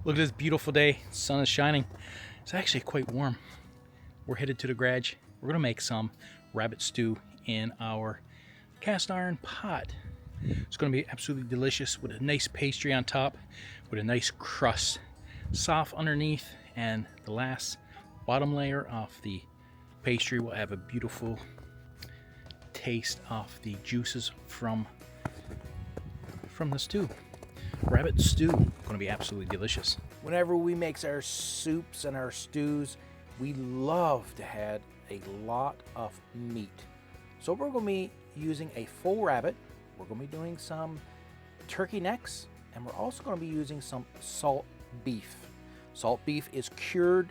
Look at this beautiful day. Sun is shining. It's actually quite warm. We're headed to the garage. We're gonna make some rabbit stew in our cast iron pot. It's gonna be absolutely delicious with a nice pastry on top, with a nice crust, soft underneath, and the last bottom layer of the pastry will have a beautiful taste of the juices from the stew. Rabbit stew, going to be absolutely delicious. Whenever we make our soups and our stews, we love to have a lot of meat. So we're going to be using a full rabbit. We're going to be doing some turkey necks, and we're also going to be using some salt beef. Salt beef is cured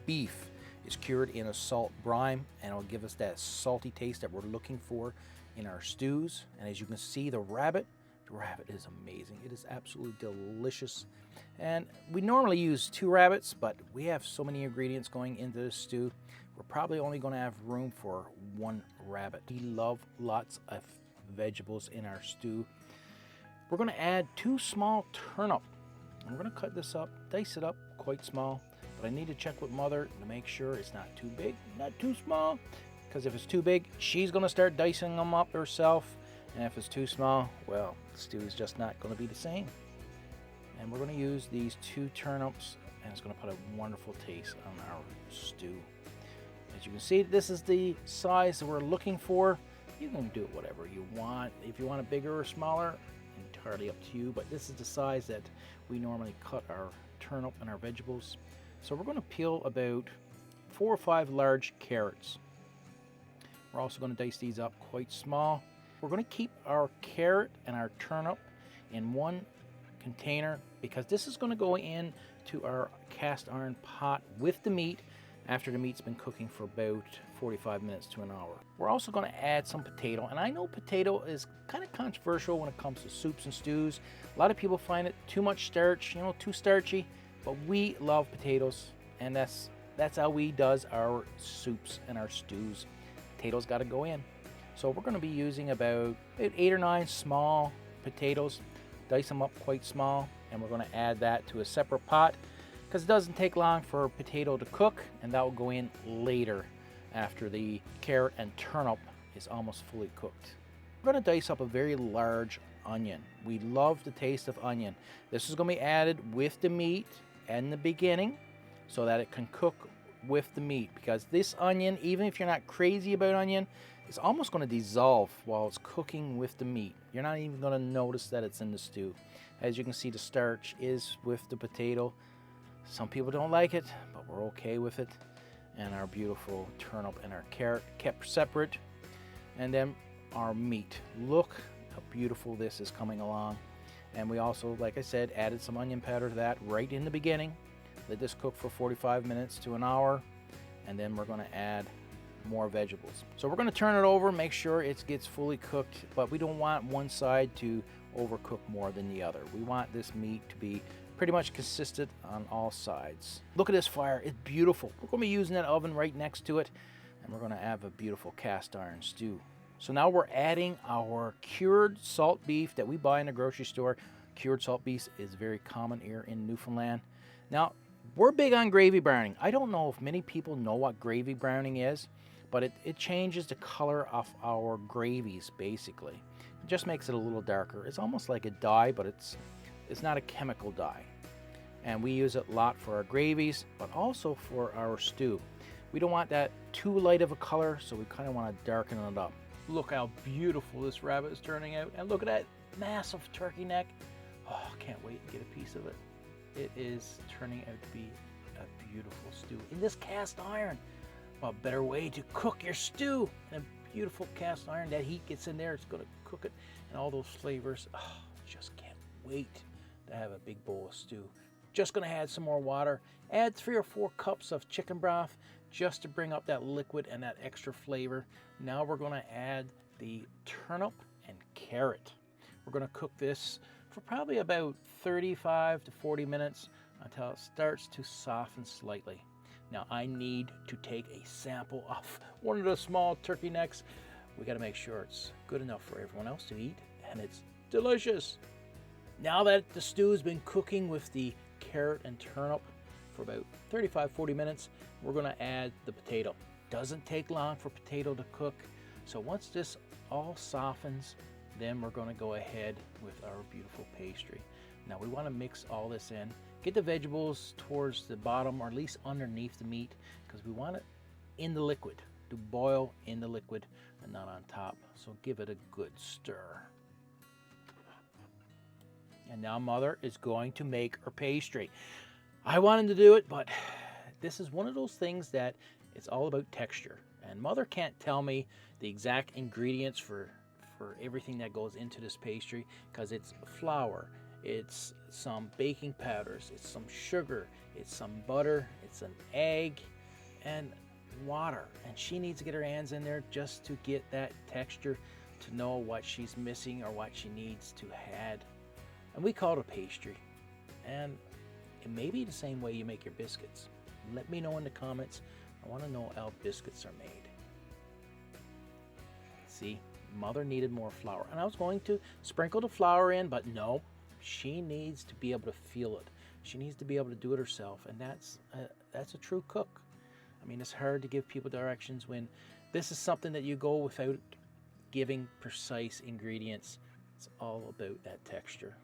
beef. It's cured in a salt brine, and it'll give us that salty taste that we're looking for in our stews. And as you can see, the rabbit is amazing. It is absolutely delicious. And we normally use 2 rabbits, but we have so many ingredients going into this stew, we're probably only going to have room for 1 rabbit. We love lots of vegetables in our stew. We're going to add 2 small turnip. I'm going to cut this up, dice it up quite small, but I need to check with Mother to make sure it's not too big, not too small, because if it's too big, she's going to start dicing them up herself. And if it's too small, well, the stew is just not going to be the same. And we're going to use these 2 turnips, and it's going to put a wonderful taste on our stew. As you can see, this is the size that we're looking for. You can do it whatever you want. If you want it bigger or smaller, entirely up to you. But this is the size that we normally cut our turnip and our vegetables. So we're going to peel about 4 or 5 large carrots. We're also going to dice these up quite small. We're going to keep our carrot and our turnip in one container because this is going to go into our cast iron pot with the meat after the meat's been cooking for about 45 minutes to an hour. We're also going to add some potato, and I know potato is kind of controversial when it comes to soups and stews. A lot of people find it too much starch, too starchy, but we love potatoes, and that's how we does our soups and our stews. Potatoes got to go in. So we're going to be using about 8 or 9 small potatoes, dice them up quite small, and we're going to add that to a separate pot because it doesn't take long for a potato to cook, and that will go in later after the carrot and turnip is almost fully cooked. We're going to dice up a very large onion. We love the taste of onion. This is going to be added with the meat in the beginning so that it can cook with the meat, because this onion, even if you're not crazy about onion, it's almost going to dissolve while it's cooking with the meat. You're not even going to notice that it's in the stew. As you can see, the starch is with the potato. Some people don't like it, but we're okay with it. And our beautiful turnip and our carrot kept separate. And then our meat. Look how beautiful this is coming along. And we also, like I said, added some onion powder to that right in the beginning. Let this cook for 45 minutes to an hour. And then we're going to add more vegetables. So we're going to turn it over, make sure it gets fully cooked, but we don't want one side to overcook more than the other. We want this meat to be pretty much consistent on all sides. Look at this fire, it's beautiful. We're going to be using that oven right next to it, and we're going to have a beautiful cast iron stew. So now we're adding our cured salt beef that we buy in the grocery store. Cured salt beef is very common here in Newfoundland. Now, we're big on gravy browning. I don't know if many people know what gravy browning is, but it changes the color of our gravies, basically. It just makes it a little darker. It's almost like a dye, but it's not a chemical dye. And we use it a lot for our gravies, but also for our stew. We don't want that too light of a color, so we kind of want to darken it up. Look how beautiful this rabbit is turning out. And look at that massive turkey neck. Oh, I can't wait to get a piece of it. It is turning out to be a beautiful stew in this cast iron. What better way to cook your stew in a beautiful cast iron? That heat gets in there, it's going to cook it, and all those flavors. Oh, just can't wait to have a big bowl of stew. Just going to add some more water. Add 3 or 4 cups of chicken broth just to bring up that liquid and that extra flavor. Now we're going to add the turnip and carrot. We're going to cook this for probably about 35 to 40 minutes until it starts to soften slightly. Now I need to take a sample of one of the small turkey necks. We got to make sure it's good enough for everyone else to eat, and it's delicious. Now that the stew has been cooking with the carrot and turnip for about 35-40 minutes. We're going to add the potato. Doesn't take long for potato to cook. So once this all softens, then we're going to go ahead with our beautiful pastry. Now we want to mix all this in. Get the vegetables towards the bottom, or at least underneath the meat, because we want it in the liquid, to boil in the liquid and not on top. So give it a good stir. And now Mother is going to make her pastry. I wanted to do it, but this is one of those things that it's all about texture. And Mother can't tell me the exact ingredients for everything that goes into this pastry, because it's flour, it's some baking powders, it's some sugar, it's some butter, it's an egg, and water. And she needs to get her hands in there just to get that texture, to know what she's missing or what she needs to add. And we call it a pastry. And it may be the same way you make your biscuits. Let me know in the comments. I want to know how biscuits are made. See, Mother needed more flour. And I was going to sprinkle the flour in, but no, she needs to be able to feel it. She needs to be able to do it herself. And that's a true cook. I mean, it's hard to give people directions when this is something that you go without giving precise ingredients. It's all about that texture.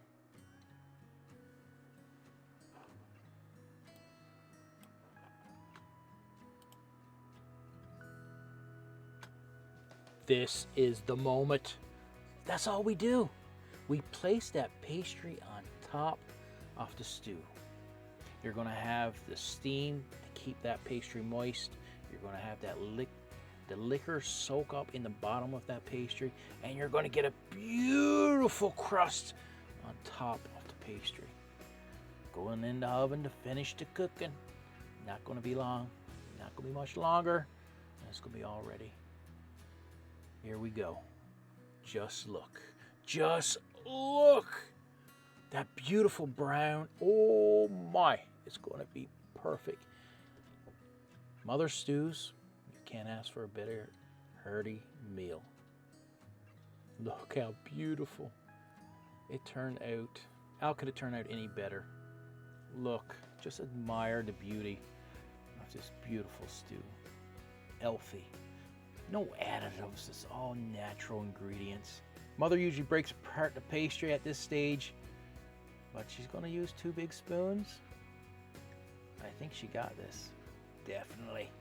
This is the moment. That's all we do. We place that pastry on top of the stew. You're going to have the steam to keep that pastry moist. You're going to have that the liquor soak up in the bottom of that pastry, and you're going to get a beautiful crust on top of the pastry. Going in the oven to finish the cooking. Not going to be long. Not going to be much longer. And it's going to be all ready. Here we go. Just look. Just look. That beautiful brown. Oh my. It's going to be perfect. Mother stews. You can't ask for a better hearty meal. Look how beautiful it turned out. How could it turn out any better? Look. Just admire the beauty of this beautiful stew. Healthy. No additives, it's all natural ingredients. Mother usually breaks apart the pastry at this stage, but she's going to use 2 big spoons. I think she got this. Definitely.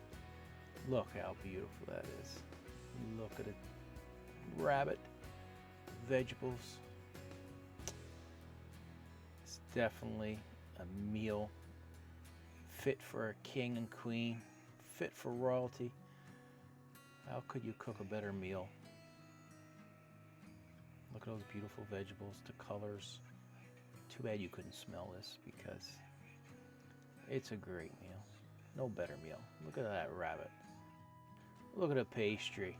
Look how beautiful that is. Look at it. Rabbit, vegetables. It's definitely a meal fit for a king and queen, fit for royalty. How could you cook a better meal? Look at those beautiful vegetables, the colors. Too bad you couldn't smell this, because it's a great meal. No better meal. Look at that rabbit. Look at the pastry.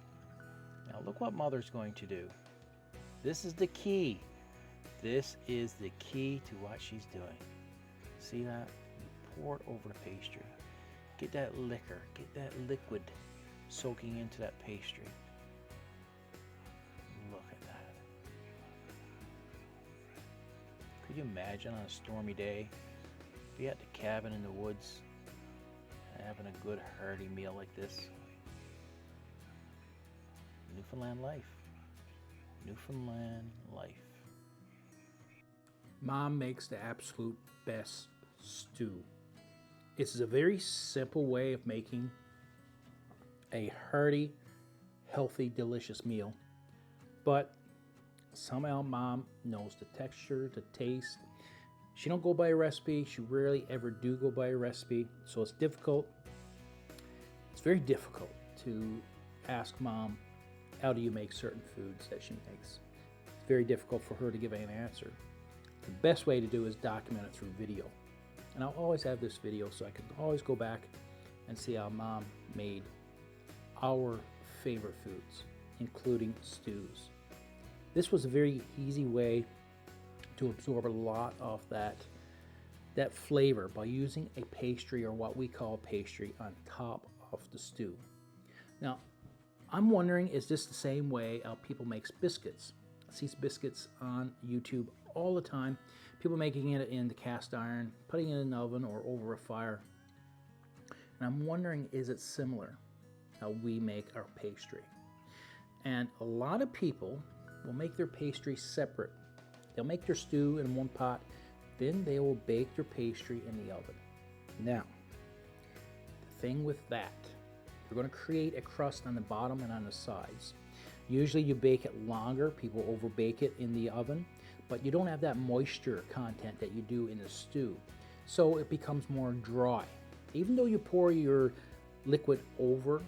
Now look what Mother's going to do. This is the key. This is the key to what she's doing. See that? You pour it over the pastry. Get that liquor, get that liquid soaking into that pastry. Look at that. Could you imagine on a stormy day, be at the cabin in the woods, having a good hearty meal like this? Newfoundland life. Newfoundland life. Mom makes the absolute best stew. It's a very simple way of making a hearty, healthy, delicious meal. But somehow Mom knows the texture, the taste. She don't go by a recipe. She rarely ever do go by a recipe. So it's difficult. It's very difficult to ask Mom, how do you make certain foods that she makes? It's very difficult for her to give an answer. The best way to do is document it through video. And I'll always have this video so I can always go back and see how Mom made our favorite foods, including stews. This was a very easy way to absorb a lot of that flavor by using a pastry, or what we call pastry, on top of the stew. Now, I'm wondering, is this the same way people make biscuits? I see biscuits on YouTube all the time People making it in the cast iron, putting it in the oven or over a fire. And I'm wondering, is it similar how we make our pastry? And a lot of people will make their pastry separate. They'll make their stew in one pot, then they will bake their pastry in the oven. Now, the thing with that, you're going to create a crust on the bottom and on the sides. Usually you bake it longer, people over bake it in the oven, but you don't have that moisture content that you do in the stew. So it becomes more dry. Even though you pour your liquid over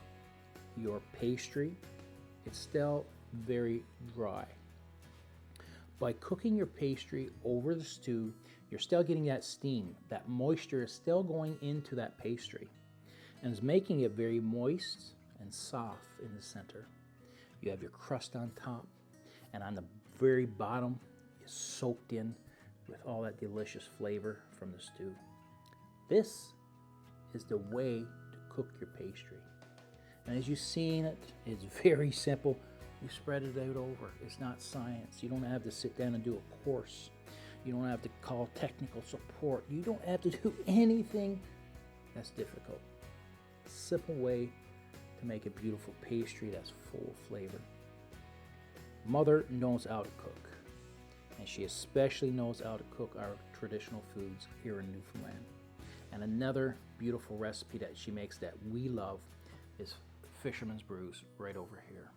your pastry, it's still very dry. By cooking your pastry over the stew, you're still getting that steam. That moisture is still going into that pastry and is making it very moist and soft in the center. You have your crust on top, and on the very bottom is soaked in with all that delicious flavor from the stew. This is the way to cook your pastry. And as you've seen it, it's very simple. You spread it out over. It's not science. You don't have to sit down and do a course. You don't have to call technical support. You don't have to do anything that's difficult. A simple way to make a beautiful pastry that's full of flavor. Mother knows how to cook, and she especially knows how to cook our traditional foods here in Newfoundland. And another beautiful recipe that she makes that we love is fisherman's brews right over here.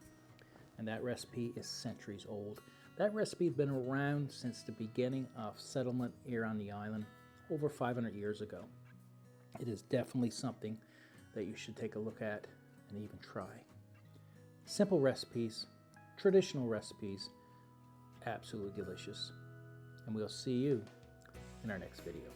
And that recipe is centuries old. That recipe has been around since the beginning of settlement here on the island over 500 years ago. It is definitely something that you should take a look at and even try. Simple recipes, traditional recipes, absolutely delicious. And we'll see you in our next video.